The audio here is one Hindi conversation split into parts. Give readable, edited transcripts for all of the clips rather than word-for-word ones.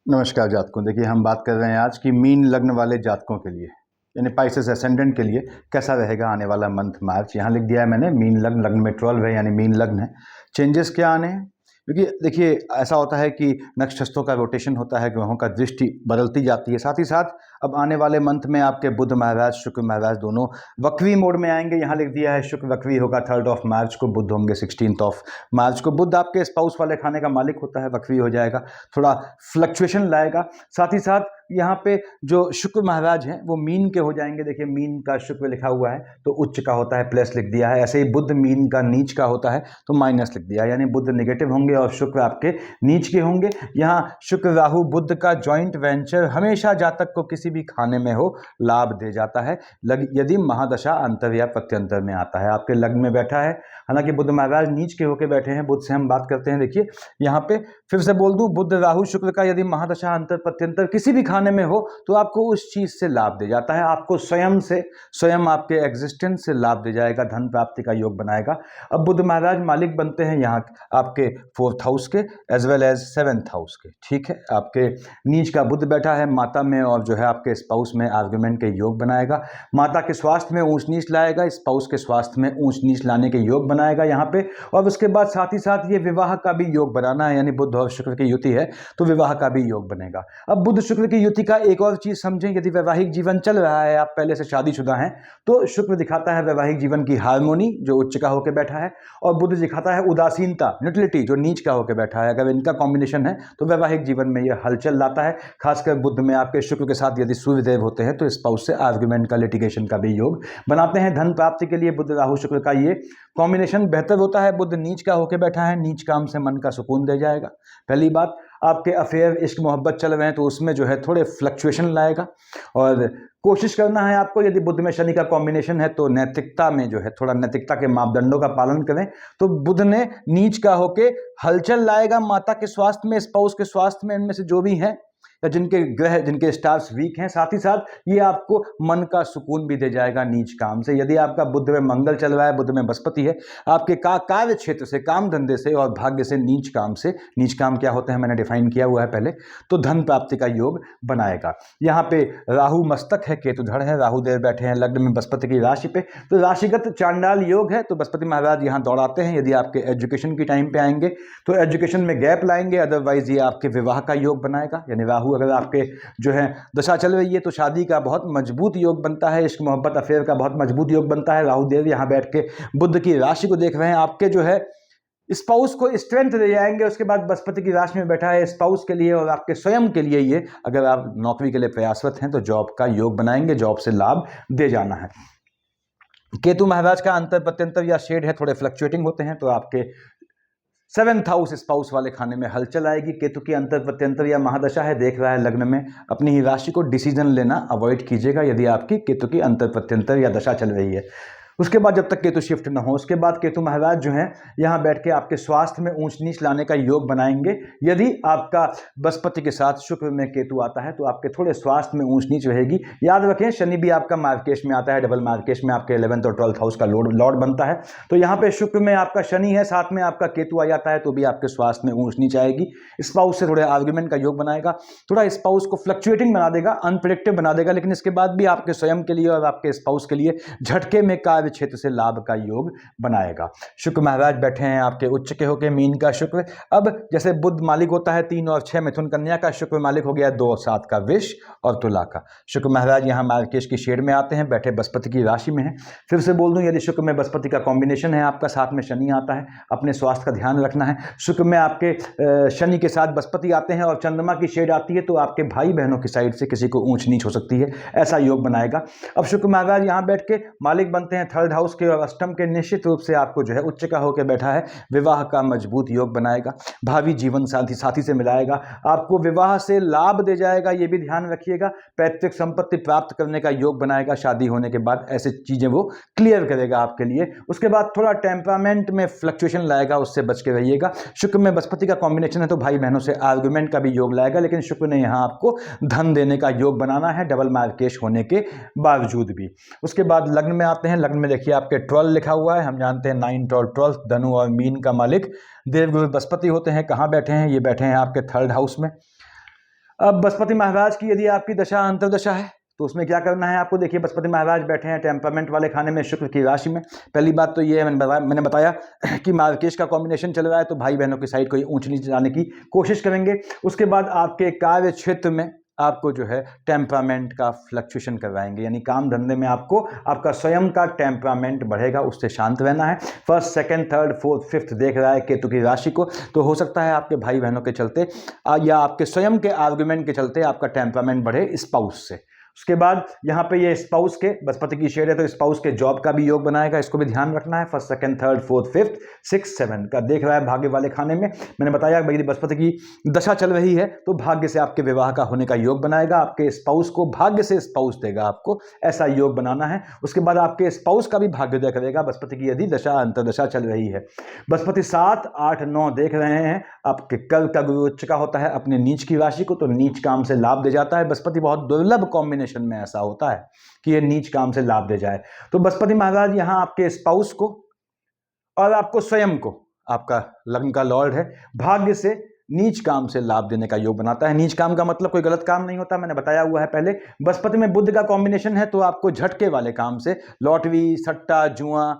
नमस्कार जातकों। देखिए, हम बात कर रहे हैं आज की मीन लग्न वाले जातकों के लिए, यानी पाइसेस असेंडेंट के लिए कैसा रहेगा आने वाला मंथ मार्च। यहाँ लिख दिया है मैंने मीन लग्न, लग्न में 12 है यानी मीन लग्न है। चेंजेस क्या आने हैं, क्योंकि देखिए ऐसा होता है कि नक्षत्रों का रोटेशन होता है, ग्रहों का दृष्टि बदलती जाती है। साथ ही साथ अब आने वाले मंथ में आपके बुध महाराज शुक्र महाराज दोनों वक्री मोड में आएंगे। यहाँ लिख दिया है शुक्र वक्री होगा 3 मार्च को, बुध होंगे 16 मार्च को। बुध आपके स्पाउस वाले खाने का मालिक होता है, वक्री हो जाएगा, थोड़ा फ्लक्चुएशन लाएगा। साथ ही साथ यहाँ पे जो शुक्र महाराज हैं वो मीन के हो जाएंगे। देखिए मीन का शुक्र लिखा हुआ है तो उच्च का होता है, प्लस लिख दिया है। ऐसे ही बुध मीन का नीच का होता है तो माइनस लिख दिया है, यानी बुध नेगेटिव होंगे और शुक्र आपके नीच के होंगे। यहाँ शुक्र राहु बुध का जॉइंट वेंचर हमेशा जातक को किसी भी खाने में हो लाभ दे जाता है, यदि महादशा अंतर या प्रत्यंतर में आता है। आपके लग्न में बैठा है, हालांकि बुध महाराज नीच के होकर बैठे हैं। बुध से हम बात करते हैं। देखिए यहाँ पे फिर से बोल दूं, बुध राहु शुक्र का यदि महादशा अंतर प्रत्यंतर किसी भी खाने में हो तो आपको उस चीज से लाभ दे जाता है, आपको स्वयं आपके एग्जिस्टेंस से लाभ दे जाएगा, धन प्राप्ति का योग बनाएगा। अब बुध महाराज मालिक बनते हैं यहाँ आपके 4th हाउस के as well as 7th house के। ठीक है, आपके नीच का बुध बैठा है माता में और जो है आपके स्पाउस में आर्गुमेंट के योग बनाएगा। माता के स्वास्थ्य में ऊंच नीच लाएगा, स्पाउस के स्वास्थ्य में ऊंच नीच लाने के योग बनाएगा यहाँ पे। और उसके बाद साथ ही साथ ये विवाह का भी योग बनाना है, यानी बुध और शुक्र की युति है तो विवाह का भी योग बनेगा। अब बुध शुक्र की युति का एक और चीज समझें, यदि वैवाहिक जीवन चल रहा है, आप पहले से शादीशुदा हैं, तो शुक्र दिखाता है वैवाहिक जीवन की हार्मोनी जो उच्च का होकर बैठा है, और बुध दिखाता है उदासीनता, न्यूट्रलिटी जो नीच का होकर बैठा है। अगर इनका कॉम्बिनेशन है तो वैवाहिक जीवन में यह हलचल लाता है। खासकर बुध में आपके शुक्र के साथ यदि सूर्यदेव होते हैं तो स्पाउस से आर्गुमेंट का, लिटिगेशन का भी योग बनाते हैं। धन प्राप्ति के लिए बुध राहु शुक्र का ये कॉम्बिनेशन बेहतर होता है। बुध नीच का होकर बैठा है, नीच काम से मन का सुकून दे जाएगा। पहली बात, आपके अफेयर इश्क मोहब्बत चल रहे हैं तो उसमें जो है थोड़े फ्लक्चुएशन लाएगा, और कोशिश करना है आपको, यदि बुध में शनि का कॉम्बिनेशन है तो नैतिकता में जो है थोड़ा नैतिकता के मापदंडों का पालन करें। तो बुध ने नीच का होके हलचल लाएगा माता के स्वास्थ्य में, स्पाउस के स्वास्थ्य में, इनमें से जो भी हैं या जिनके ग्रह, जिनके स्टार्स वीक हैं। साथ ही साथ ये आपको मन का सुकून भी दे जाएगा नीच काम से। यदि आपका बुध में मंगल चल रहा है, बुध में बृहस्पति है, आपके कार्य क्षेत्र से, काम धंधे से और भाग्य से नीच काम से, नीच काम क्या होते हैं मैंने डिफाइन किया हुआ है पहले, तो धन प्राप्ति का योग बनाएगा। यहाँ पे राहु मस्तक है, केतु धड़ है, राहु देव बैठे हैं लग्न में बृहस्पति की राशि पे, तो राशिगत चांडाल योग है। तो बृहस्पति महाराज यहाँ दौड़ाते हैं। यदि आपके एजुकेशन की टाइम पे आएंगे तो एजुकेशन में गैप लाएंगे, अदरवाइज ये आपके विवाह का योग बनाएगा। यानी राहु अगर आपके जो है दशा चल रही है तो शादी का बहुत मजबूत योग बनता है, इश्क मोहब्बत अफेयर का बहुत मजबूत योग बनता है। राहु देव यहाँ बैठ के बुध की राशि को देख रहे हैं, आपके जो है स्पाउस को स्ट्रेंथ दे जाएंगे। उसके बाद बृहस्पति की राशि में बैठा है स्पाउस के लिए और आपके स्वयं के लिए, ये अगर आप नौकरी के लिए प्रयासरत हैं तो जॉब का योग बनाएंगे, जॉब से लाभ दे जाना है। केतु महाराज का अंतर प्रत्यंतर या शेड है, थोड़े फ्लक्चुएटिंग होते हैं, तो आपके 7th हाउस स्पाउस वाले खाने में हलचल आएगी। केतु की अंतर प्रत्यंतर या महादशा है, देख रहा है लग्न में, अपनी ही राशि को डिसीजन लेना अवॉइड कीजिएगा यदि आपकी केतु की अंतर प्रत्यंतर या दशा चल रही है। उसके बाद जब तक केतु शिफ्ट न हो, उसके बाद केतु महाराज जो हैं यहाँ बैठ के आपके स्वास्थ्य में ऊंच नीच लाने का योग बनाएंगे। यदि आपका बृहस्पति के साथ शुक्र में केतु आता है तो आपके थोड़े स्वास्थ्य में ऊंच नीच रहेगी। याद रखें शनि भी आपका मार्केश में आता है, डबल मार्केश में आपके 11th और 12th हाउस का लॉर्ड बनता है। तो यहाँ पे शुक्र में आपका शनि है, साथ में आपका केतु आ जाता है तो भी आपके स्वास्थ्य में ऊंच नीच आएगी। स्पाउस से थोड़े आर्गुमेंट का योग बनाएगा, थोड़ा स्पाउस को फ्लक्चुएटिंग बना देगा, अनप्रेडिक्टेबल बना देगा, लेकिन इसके बाद भी आपके स्वयं के लिए और आपके स्पाउस के लिए झटके में कार्य क्षेत्र से लाभ का योग बनाएगा। शुक्र महाराज बैठे हैं आपके उच्च के होके, मीन का शुक्र। अब जैसे बुध मालिक होता है 3 और 6 मिथुन कन्या का, शुक्र मालिक हो गया 2 और 7 का, वृष और तुला का। शुक्र महाराज यहाँ मार्केश की शेड में आते हैं, बैठे बृहस्पति की राशि में है। फिर से बोल दूं, यदि शुक्र में बृहस्पति का कॉम्बिनेशन है आपका, साथ में शनि आता है, अपने स्वास्थ्य का ध्यान रखना है। शुक्र में आपके शनि के साथ बृहस्पति आते हैं और चंद्रमा की शेड आती है तो आपके भाई बहनों की साइड से किसी को ऊंच नीच हो सकती है, ऐसा योग बनाएगा। अब शुक्र महाराज यहाँ बैठ के मालिक बनते हैं 3rd हाउस के और अष्टम के, निश्चित रूप से आपको जो है उच्च का होकर बैठा है, विवाह का मजबूत योग बनाएगा, भावी जीवन साथी से मिलाएगा, आपको विवाह से लाभ दे जाएगा, ये भी ध्यान रखिएगा। पैतृक संपत्ति प्राप्त करने का योग बनाएगा, शादी होने के बाद ऐसे चीजें वो क्लियर करेगा आपके लिए। उसके बाद थोड़ा टेम्परामेंट में फ्लक्चुएशन लाएगा, उससे बच के रहिएगा। शुक्र में बृहस्पति का कॉम्बिनेशन है तो भाई बहनों से आर्गुमेंट का भी योग लाएगा, लेकिन शुक्र ने यहाँ आपको धन देने का योग बनाना है, डबल मार्केश होने के बावजूद भी। उसके बाद लग्न में आते हैं। लग्न में देखिए आपके 12 लिखा हुआ है, हम जानते हैं 9 और 12 धनु और मीन का मालिक देवगुरु बृहस्पति होते हैं। कहाँ बैठे हैं? ये बैठे हैं आपके 3rd हाउस में। अब बृहस्पति महाराज की यदि आपकी दशा अंतर्दशा है तो उसमें क्या करना है आपको। देखिए बृहस्पति महाराज बैठे हैं टेम्परामेंट वाले खाने में शुक्र की राशि में। पहली बात तो ये है, मैंने बताया कि मार्केश का कॉम्बिनेशन चल रहा है, तो भाई बहनों की साइड कोई ऊंच नीच जाने की कोशिश करेंगे। उसके बाद आपके कार्य क्षेत्र में आपको जो है टेम्परामेंट का फ्लक्चुएशन करवाएंगे, यानी काम धंधे में आपको आपका स्वयं का टेम्परामेंट बढ़ेगा, उससे शांत रहना है। First, second, third, fourth, fifth देख रहा है केतु की राशि को, तो हो सकता है आपके भाई बहनों के चलते या आपके स्वयं के आर्गुमेंट के चलते आपका टेम्परामेंट बढ़े स्पाउस से। उसके बाद यहाँ पे ये स्पाउस के बृहस्पति की शेड है तो स्पाउस के जॉब का भी योग बनाएगा, इसको भी ध्यान रखना है। First, second, third, fourth, fifth, six, seven का देख रहा है भाग्य वाले खाने में। मैंने बताया भाई बृहस्पति की दशा चल रही है तो भाग्य से आपके विवाह का होने का योग बनाएगा, आपके स्पाउस को भाग्य से स्पाउस देगा, आपको ऐसा योग बनाना है। उसके बाद आपके स्पाउस का भी भाग्योदय करेगा बृहस्पति की यदि दशा अंतर्दशा चल रही है। बृहस्पति 7, 8, 9 देख रहे हैं, आपके कल का गुरु उच्च का होता है अपने नीच की राशि को, तो नीच काम से लाभ दे जाता है। बृहस्पति बहुत दुर्लभ कॉम्बिनेशन में ऐसा होता है कि ये नीच काम से लाभ दे जाए। तो बृहस्पति महाराज यहां आपके स्पाउस को और आपको स्वयं को, आपका लग्न का लॉर्ड है, भाग्य से नीच काम से लाभ देने का योग बनाता है। नीच काम का मतलब कोई गलत काम नहीं होता, मैंने बताया हुआ है पहले। बृहस्पति में बुध का कॉम्बिनेशन है तो आपको झटके वाले काम से, लॉटरी, सट्टा, जुआ,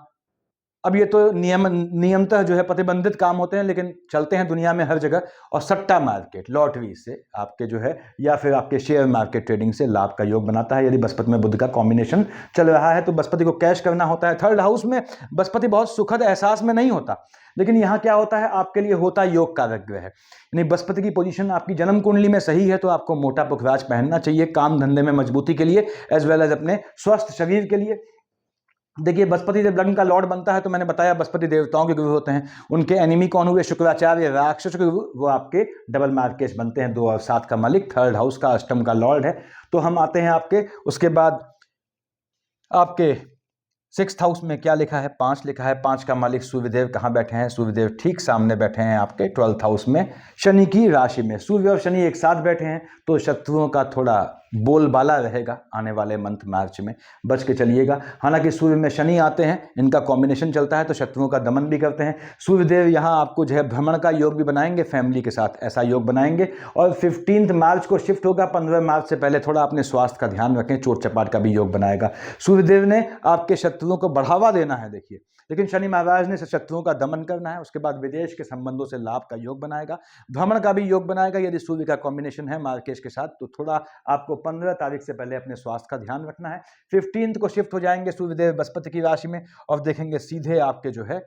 अब ये तो नियमतः जो है प्रतिबंधित काम होते हैं लेकिन चलते हैं दुनिया में हर जगह, और सट्टा मार्केट, लॉटरी से आपके जो है या फिर आपके शेयर मार्केट ट्रेडिंग से लाभ का योग बनाता है। यदि बृहस्पति में बुध का कॉम्बिनेशन चल रहा है तो बृहस्पति को कैश करना होता है। थर्ड हाउस में बृहस्पति बहुत सुखद एहसास में नहीं होता, लेकिन यहाँ क्या होता है आपके लिए होता योग कारक ग्रह है, यानी बृहस्पति की पोजीशन आपकी जन्म कुंडली में सही है तो आपको मोटा पुखराज पहनना चाहिए काम धंधे में मजबूती के लिए, एज वेल एज अपने स्वस्थ शरीर के लिए। देखिए बृहस्पति जब लग्न का लॉर्ड बनता है तो मैंने बताया बृहस्पति देवताओं के गुरु होते हैं, उनके एनिमी कौन हुए, शुक्राचार्य राक्षस के गुरु, वो आपके डबल मार्केश बनते हैं, 2 और 7 का मालिक, थर्ड हाउस का अष्टम का लॉर्ड है। तो हम आते हैं आपके उसके बाद आपके 6th हाउस में क्या लिखा है, 5 लिखा है। 5 का मालिक सूर्यदेव कहाँ बैठे हैं, सूर्यदेव ठीक सामने बैठे हैं आपके 12th हाउस में शनि की राशि में। सूर्य और शनि एक साथ बैठे हैं तो शत्रुओं का थोड़ा बोलबाला रहेगा आने वाले मंथ मार्च में, बच के चलिएगा। हालांकि सूर्य में शनि आते हैं, इनका कॉम्बिनेशन चलता है तो शत्रुओं का दमन भी करते हैं। सूर्यदेव यहाँ आपको जो है भ्रमण का योग भी बनाएंगे, फैमिली के साथ ऐसा योग बनाएंगे। और 15 मार्च को शिफ्ट होगा, 15 मार्च से पहले थोड़ा अपने स्वास्थ्य का ध्यान रखें, चोट चपाट का भी योग बनाएगा। सूर्यदेव ने आपके शत्रुओं को बढ़ावा देना है देखिए, लेकिन शनि महाराज ने शत्रुओं का दमन करना है। उसके बाद विदेश के संबंधों से लाभ का योग बनाएगा, भ्रमण का भी योग बनाएगा। यदि सूर्य का कॉम्बिनेशन है मार्केश के साथ तो थोड़ा आपको 15 तारीख से पहले अपने स्वास्थ्य का ध्यान रखना है। 15 को शिफ्ट हो जाएंगे सूर्यदेव बृहस्पति की राशि में और देखेंगे सीधे आपके जो है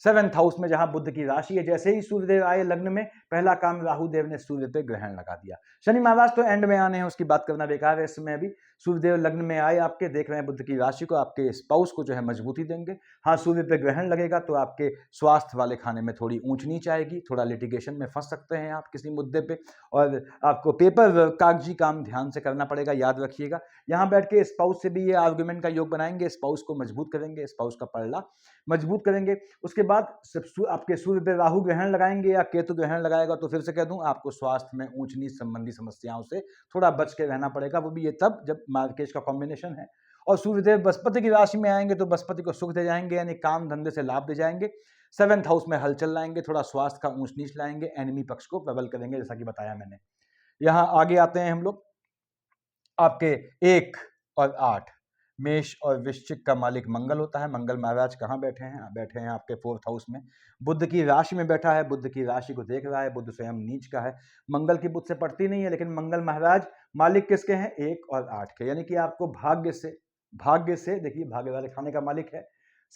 7th हाउस में जहां बुध की राशि है। जैसे ही सूर्यदेव आए लग्न में, पहला काम राहु देव ने सूर्य पे ग्रहण लगा दिया। शनि महाराज तो एंड में आने हैं, उसकी बात करना बेकार है इस समय। अभी सूर्यदेव लग्न में आए आपके, देख रहे हैं बुध की राशि को, आपके स्पाउस को जो है मजबूती देंगे। हाँ, सूर्य पे ग्रहण लगेगा तो आपके स्वास्थ्य वाले खाने में थोड़ी ऊंच नीच आएगी, थोड़ा लिटिगेशन में फंस सकते हैं आप किसी मुद्दे पे, और आपको पेपर कागजी काम ध्यान से करना पड़ेगा, याद रखिएगा। यहाँ बैठ के स्पाउस से भी ये आर्गुमेंट का योग बनाएंगे, स्पाउस को मजबूत करेंगे, स्पाउस का पल्ला मजबूत करेंगे। उसके बाद आपके सूर्य पे राहु ग्रहण लगाएंगे या केतु ग्रहण लगाएगा तो फिर से कह दूं आपको स्वास्थ्य में ऊंच नीच संबंधी समस्याओं से थोड़ा बच के रहना पड़ेगा, वो भी ये तब जब मार्केश का कॉम्बिनेशन है। और सूर्यदेव बृहस्पति की राशि में आएंगे तो बृहस्पति को सुख दे जाएंगे, यानी काम धंधे से लाभ दे जाएंगे। 7th हाउस में हलचल लाएंगे, थोड़ा स्वास्थ्य का ऊंच नीच लाएंगे, एनिमी पक्ष को प्रबल करेंगे, जैसा कि बताया मैंने। यहाँ आगे आते हैं हम लोग आपके 1 और 8 मेष और वृश्चिक का मालिक मंगल होता है। मंगल महाराज कहाँ बैठे हैं, बैठे हैं आपके 4th हाउस में, बुध की राशि में बैठा है, बुध की राशि को देख रहा है। बुध स्वयं नीच का है, मंगल की बुध से पड़ती नहीं है, लेकिन मंगल महाराज मालिक किसके हैं, 1 और 8 के, यानी कि आपको भाग्य से देखिए भाग्य वाले खाने का मालिक है।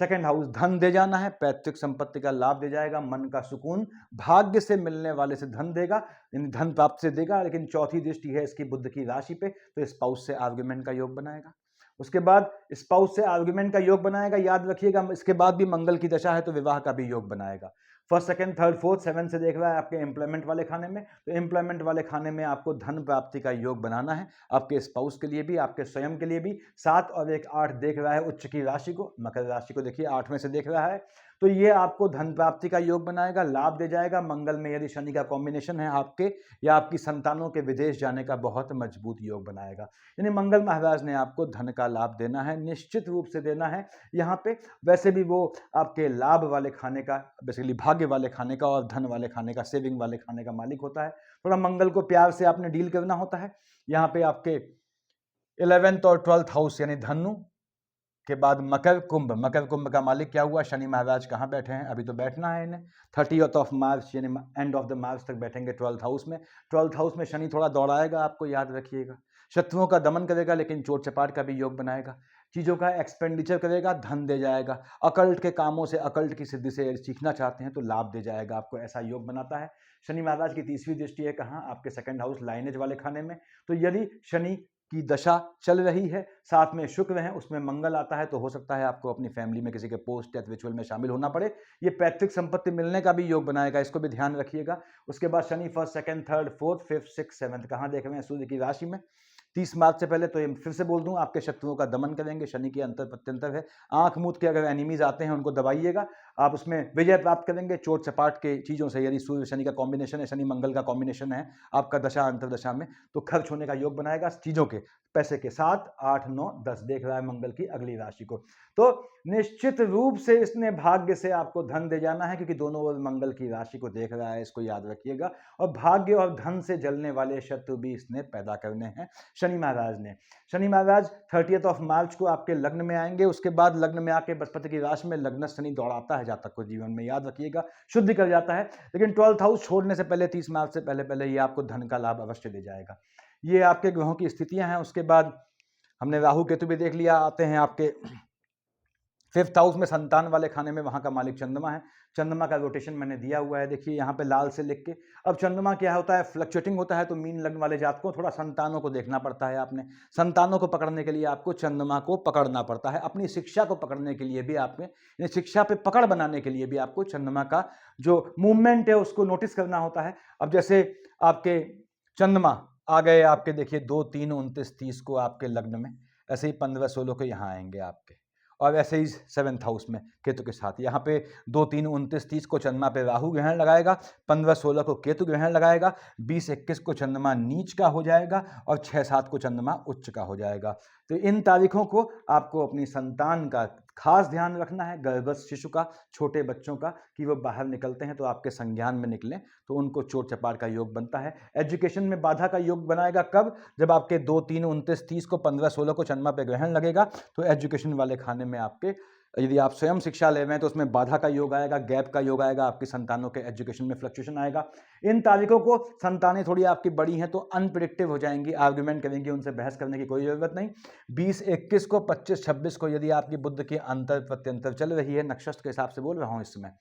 2nd हाउस धन दे जाना है, पैतृक संपत्ति का लाभ दे जाएगा, मन का सुकून भाग्य से मिलने वाले से धन देगा, धन प्राप्त से देगा। लेकिन चौथी दृष्टि है इसकी बुध की राशि पे, तो स्पाउस से आर्गुमेंट का योग बनाएगा। उसके बाद स्पाउस से आर्गुमेंट का योग बनाएगा, याद रखिएगा। इसके बाद भी मंगल की दशा है तो विवाह का भी योग बनाएगा। 1st, 2nd, 3rd, 4th, 7 से देख रहा है आपके एम्प्लॉयमेंट वाले खाने में, तो एम्प्लॉयमेंट वाले खाने में आपको धन प्राप्ति का योग बनाना है, आपके स्पाउस के लिए भी, आपके स्वयं के लिए भी। 7 और 1, 8 देख रहा है उच्च की राशि को, मकर राशि को देखिए 8 में से देख रहा है, तो ये आपको धन प्राप्ति का योग बनाएगा, लाभ दे जाएगा। मंगल में यदि शनि का कॉम्बिनेशन है आपके या आपकी संतानों के विदेश जाने का बहुत मजबूत योग बनाएगा। यानी मंगल महाराज ने आपको धन का लाभ देना है, निश्चित रूप से देना है यहाँ पे। वैसे भी वो आपके लाभ वाले खाने का, बेसिकली भाग्य वाले खाने का और धन वाले खाने का, सेविंग वाले खाने का मालिक होता है। थोड़ा मंगल को प्यार से आपने डील करना होता है। यहाँ पे आपके 11th और 12th हाउस यानी धनु के बाद मकर कुंभ, मकर कुंभ का मालिक क्या हुआ? शनि महाराज कहाँ बैठे हैं? अभी तो बैठना है इन्हें 30th ऑफ मार्च यानी एंड ऑफ द मार्च तक बैठेंगे 12th हाउस में। 12th हाउस में शनि थोड़ा दौड़ाएगा आपको, याद रखिएगा। शत्रुओं का दमन करेगा लेकिन चोट चपाट का भी योग बनाएगा। चीज़ों का एक्सपेंडिचर करेगा, धन दे जाएगा। अकल्ट के कामों से, अकल्ट की सिद्धि से सीखना चाहते हैं तो लाभ दे जाएगा आपको, ऐसा योग बनाता है। शनि महाराज की तीसरी दृष्टि है कहाँ? आपके सेकंड हाउस लाइनेज वाले खाने में। तो यदि शनि की दशा चल रही है, साथ में शुक्र है, उसमें मंगल आता है, तो हो सकता है आपको अपनी फैमिली में किसी के पोस्ट डेथ रिचुअल में शामिल होना पड़े। ये पैतृक संपत्ति मिलने का भी योग बनाएगा, इसको भी ध्यान रखिएगा। उसके बाद Shani 1st, 2nd, 3rd, 4th, 5th, 6th, 7th कहाँ देख रहे हैं? सूर्य की राशि में। 30 मार्च से पहले तो ये फिर से बोल दूं, आपके शत्रुओं का दमन करेंगे। शनि की अंतर प्रत्यंतर है। आंख मूंद के अगर एनिमीज आते हैं उनको दबाइएगा, आप उसमें विजय प्राप्त करेंगे चोट चपाट के चीज़ों से। यदि सूर्य शनि का कॉम्बिनेशन है, शनि मंगल का कॉम्बिनेशन है आपका दशा अंतरदशा में, तो खर्च होने का योग बनाएगा चीज़ों के, पैसे के। 7, 8, 9, 10 देख रहा है मंगल की अगली राशि को। तो निश्चित रूप से इसने भाग्य से आपको धन दे जाना है, क्योंकि दोनों ओर मंगल की राशि को देख रहा है, इसको याद रखिएगा। और भाग्य और धन से जलने वाले शत्रु भी इसने पैदा करने हैं शनि महाराज ने। शनि महाराज 30th ऑफ मार्च को आपके लग्न में आएंगे। उसके बाद लग्न में आके बृहस्पति की राशि में लग्न शनि दौड़ाता है जातक को जीवन में, याद रखिएगा, शुद्ध कर जाता है। लेकिन 12th हाउस छोड़ने से पहले 30 मार्च से पहले पहले ये आपको धन का लाभ अवश्य दे जाएगा। ये आपके ग्रहों की स्थितियां हैं। उसके बाद हमने राहु केतु भी देख लिया। आते हैं आपके 5th हाउस में संतान वाले खाने में, वहां का मालिक चंद्रमा है। चंद्रमा का रोटेशन मैंने दिया हुआ है, देखिए यहाँ पे लाल से लिख के। अब चंद्रमा क्या होता है? फ्लक्चुएटिंग होता है। तो मीन लग्न वाले जातकों थोड़ा संतानों को देखना पड़ता है। आपने संतानों को पकड़ने के लिए आपको चंद्रमा को पकड़ना पड़ता है। अपनी शिक्षा को पकड़ने के लिए भी आपने, शिक्षा पे पकड़ बनाने के लिए भी आपको चंद्रमा का जो मूवमेंट है उसको नोटिस करना होता है। अब जैसे आपके चंद्रमा आ गए आपके, देखिए 2, 3, 29, 30 को आपके लग्न में, ऐसे ही 15, 16 को यहाँ आएंगे आपके, और ऐसे ही 7th हाउस में केतु के साथ। यहाँ पे 2, 3, 29, 30 को चंद्रमा पे राहु ग्रहण लगाएगा, 15, 16 को केतु ग्रहण लगाएगा, 20, 21 को चंद्रमा नीच का हो जाएगा, और 6, 7 को चंद्रमा उच्च का हो जाएगा। तो इन तारीखों को आपको अपनी संतान का खास ध्यान रखना है, गर्भस्थ शिशु का, छोटे बच्चों का, कि वो बाहर निकलते हैं तो आपके संज्ञान में निकलें, तो उनको चोट चपाट का योग बनता है। एजुकेशन में बाधा का योग बनाएगा कब? जब आपके 2, 3, 29, 30 को, 15, 16 को चंद्रमा पे ग्रहण लगेगा, तो एजुकेशन वाले खाने में आपके, यदि आप स्वयं शिक्षा ले रहे हैं तो उसमें बाधा का योग आएगा, गैप का योग आएगा, आपकी संतानों के एजुकेशन में फ्लक्चुएशन आएगा। इन तारीखों को, संतानें थोड़ी आपकी बड़ी हैं तो अनप्रिडिक्टिव हो जाएंगी, आर्ग्यूमेंट करेंगी, उनसे बहस करने की कोई जरूरत नहीं। 20, 21 को, 25, 26 को यदि आपकी बुध की अंतर प्रत्यंतर चल रही है, नक्षत्र के हिसाब से बोल रहा हूँ इस समय,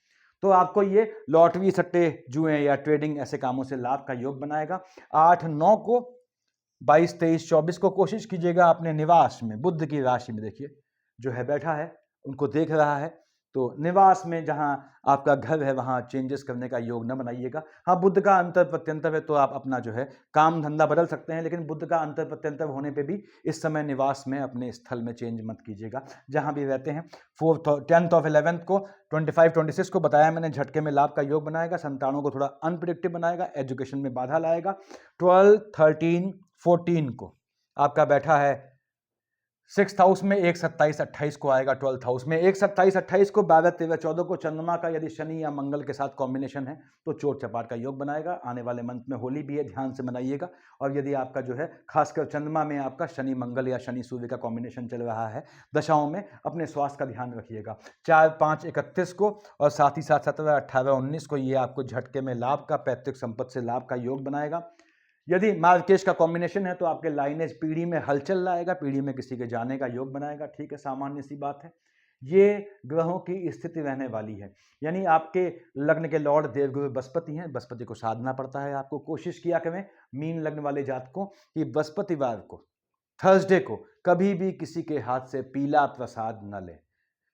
तो आपको ये लॉटरी, सट्टे, जुए या ट्रेडिंग ऐसे कामों से लाभ का योग बनाएगा। 8, 9 को, 22, 23, 24 को कोशिश कीजिएगा अपने निवास में, बुध की राशि में देखिए जो है बैठा है, उनको देख रहा है, तो निवास में जहां आपका घर है वहां चेंजेस करने का योग न बनाइएगा। हाँ, बुध का अंतर प्रत्यंतर है तो आप अपना जो है काम धंधा बदल सकते हैं, लेकिन बुध का अंतर प्रत्यंतर होने पे भी इस समय निवास में अपने स्थल में चेंज मत कीजिएगा जहां भी रहते हैं। 10th ऑफ 11th को, 25, 26 को बताया मैंने, झटके में लाभ का योग बनाएगा, संतानों को थोड़ा अनप्रिडिक्टिव बनाएगा, एजुकेशन में बाधा लाएगा। 12, 13, 14 को आपका बैठा है 6th हाउस में, 1, 27, 28 को आएगा 12th हाउस में। 1, 27, 28 को, 12, 13, 14 को चंद्रमा का यदि शनि या मंगल के साथ कॉम्बिनेशन है तो चोट चपाट का योग बनाएगा। आने वाले मंथ में होली भी है, ध्यान से मनाइएगा। और यदि आपका जो है खासकर चंद्रमा में आपका शनि मंगल या शनि सूर्य का कॉम्बिनेशन चल रहा है दशाओं में, अपने स्वास्थ्य का ध्यान रखिएगा। 4, 5, 31 को, और साथ ही साथ 17, 18, 19 को ये आपको झटके में लाभ का, पैतृक संपत्ति से लाभ का योग बनाएगा। यदि मार्केश का कॉम्बिनेशन है तो आपके लाइनेज पीढ़ी में हलचल लाएगा, पीढ़ी में किसी के जाने का योग बनाएगा। ठीक है, सामान्य सी बात है। ये ग्रहों की स्थिति रहने वाली है। यानी आपके लग्न के लॉर्ड देवगुरु बृहस्पति हैं, बृहस्पति को साधना पड़ता है आपको। कोशिश किया करें मीन लग्न वाले जातकों कि बृहस्पतिवार को, थर्सडे को, कभी भी किसी के हाथ से पीला प्रसाद न लें,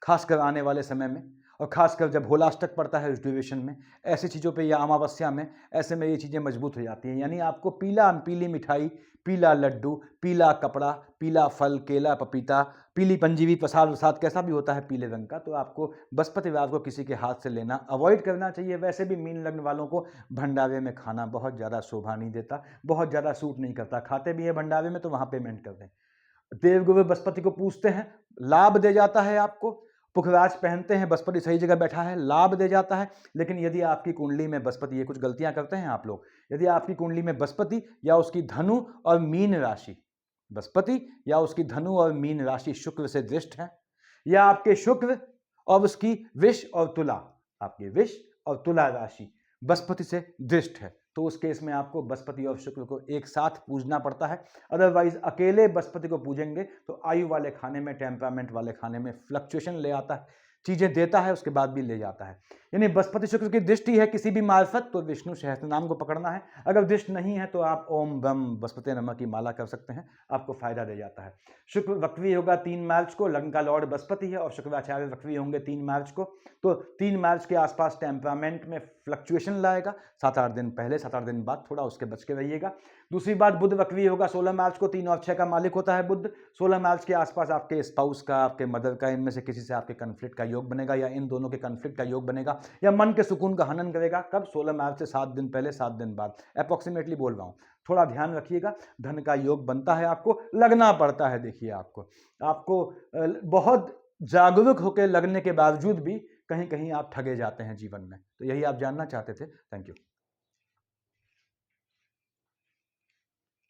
खासकर आने वाले समय में। और ख़ासकर जब होलाष्टक पड़ता है उस ड्यूरेशन में, ऐसी चीज़ों पे या अमावस्या में, ऐसे में ये चीज़ें मजबूत हो जाती हैं। यानी आपको पीली मिठाई, पीला लड्डू, पीला कपड़ा, पीला फल, केला, पपीता, पीली पंजीरी, प्रसाद वसाद कैसा भी होता है पीले रंग का, तो आपको बृहस्पतिवार को किसी के हाथ से लेना अवॉइड करना चाहिए। वैसे भी मीन लग्न वालों को भंडारे में खाना बहुत ज़्यादा शोभा नहीं देता, बहुत ज़्यादा सूट नहीं करता। खाते भी हैं भंडारे में तो वहाँ पेमेंट कर दें। देवगुरु बृहस्पति को पूजते हैं, लाभ दे जाता है आपको। पुखराज पहनते हैं, बृहस्पति सही जगह बैठा है, लाभ दे जाता है। लेकिन यदि आपकी कुंडली में बृहस्पति, ये कुछ गलतियां करते हैं आप लोग, यदि आपकी कुंडली में बृहस्पति या उसकी धनु और मीन राशि, बृहस्पति या उसकी धनु और मीन राशि शुक्र से दृष्ट है, या आपके शुक्र और उसकी विष और तुला, आपकी विष और तुला राशि बृहस्पति से दृष्ट है, तो उस केस में आपको बृहस्पति और शुक्र को एक साथ पूजना पड़ता है। अदरवाइज अकेले बृहस्पति को पूजेंगे तो आयु वाले खाने में, टेम्परामेंट वाले खाने में फ्लक्चुएशन ले आता है, चीजें देता है उसके बाद भी ले जाता है। यानी बृहस्पति शुक्र की दृष्टि है किसी भी मार्फत तो विष्णु सहस्त्र नाम को पकड़ना है। अगर दृष्टि नहीं है तो आप ओम बम बृहस्पति नमः की माला कर सकते हैं, आपको फायदा दे जाता है। शुक्र वक्री होगा 3 मार्च को, लग्न का लॉर्ड बृहस्पति है, और शुक्राचार्य वक्री होंगे 3 मार्च को, तो 3 मार्च के आसपास टेम्परामेंट में फ्लक्चुएशन लाएगा। 7-8 दिन पहले, 7-8 दिन बाद थोड़ा उसके बच के रहिएगा। दूसरी बात, बुध वक्री होगा 16 मार्च को, 3 और 6 का मालिक होता है बुध। 16 मार्च के आसपास आपके स्पाउस का, आपके मदर का, इनमें से किसी से आपके कन्फ्लिक्ट का योग बनेगा, या इन दोनों के कन्फ्लिक्ट का योग बनेगा, या मन के सुकून का हनन करेगा। कब? 16 मार्च से 7 दिन पहले, 7 दिन बाद, अप्रॉक्सीमेटली बोल रहा हूं, थोड़ा ध्यान रखिएगा। धन का योग बनता है, आपको लगना पड़ता है। देखिए आपको बहुत जागरूक होकर लगने के बावजूद भी कहीं कहीं आप ठगे जाते हैं जीवन में। तो यही आप जानना चाहते थे। Thank you.